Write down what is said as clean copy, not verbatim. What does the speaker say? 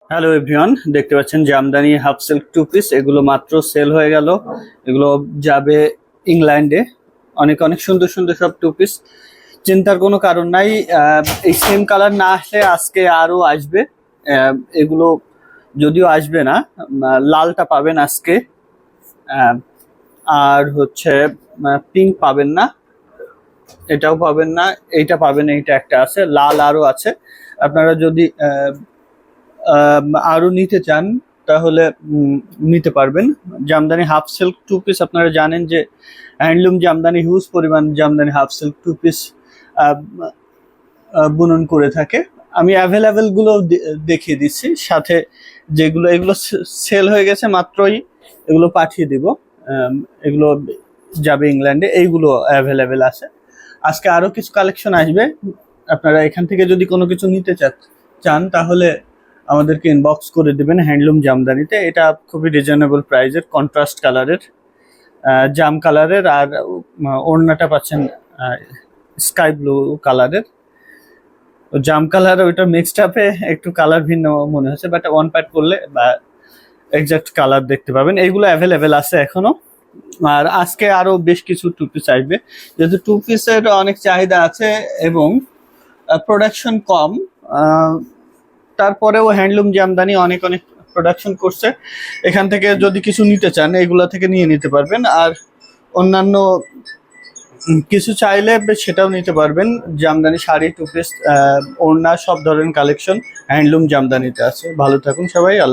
Hello everyone, দেখতে পাচ্ছেন jamdani half silk two piece এগুলো মাত্র সেল হয়ে গেল। এগুলো যাবে ইংল্যান্ডে। অনেক অনেক সুন্দর সুন্দর সব টু পিস, চিন্তার কোনো কারণ নাই। এই সেম কালার না আসলে আজকে আরো আসবে। এগুলো যদিও আসবে না, লালটা পাবেন আজকে। আহ, আর হচ্ছে পিঙ্ক পাবেন না, এটাও পাবেন না, এইটা পাবেন, এইটা একটা আছে, লাল আরো আছে। আপনারা যদি আরো নিতে চান তাহলে নিতে পারবেন। Jamdani half silk two piece আপনারা জানেন যে হ্যান্ডলুম জামদানি হিউজ পরিমাণ jamdani half silk two piece বুনন করে থাকে। আমি অ্যাভেলেবেল গুলো দেখিয়ে দিচ্ছি, সাথে যেগুলো এগুলো সেল হয়ে গেছে মাত্রই এগুলো পাঠিয়ে দিব। এগুলো যাবে ইংল্যান্ডে, এইগুলো অ্যাভেলেবেল আছে। আজকে আরো কিছু কালেকশন আসবে। আপনারা এখান থেকে যদি কোনো কিছু নিতে চান তাহলে আমাদেরকে ইনবক্স করে দিবেন হ্যান্ডলুম জামদানিতে। এটা খুবই রিজনেবল প্রাইসের, কন্ট্রাস্ট কালারের, জাম কালারের, আর ওড়নাটা পাচ্ছেন স্কাই ব্লু কালারের। জাম কালার ওইটা মিক্সড আপে একটু কালার ভিন্ন মনে হচ্ছে, বাট ওয়ান পার্ট করলে বা এক্সাক্ট কালার দেখতে পাবেন। এইগুলো অ্যাভেলেবেল আছে এখনো। আর আজকে আরো বেশ কিছু টু পিস আসবে, যেহেতু টু পিসের অনেক চাহিদা আছে এবং প্রোডাকশন কম। তারপরেও হ্যান্ডলুম জামদানি অনেক অনেক প্রোডাকশন করছে। এখান থেকে যদি কিছু নিতে চান এগুলা থেকে নিয়ে নিতে পারবেন। আর অন্যান্য কিছু চাইলে সেটাও নিতে পারবেন। জামদানি শাড়ি, টু পিস, ওড়না, সব ধরনের কালেকশন হ্যান্ডলুম জামদানিতে আছে। ভালো থাকুন সবাই। আল্লাহ।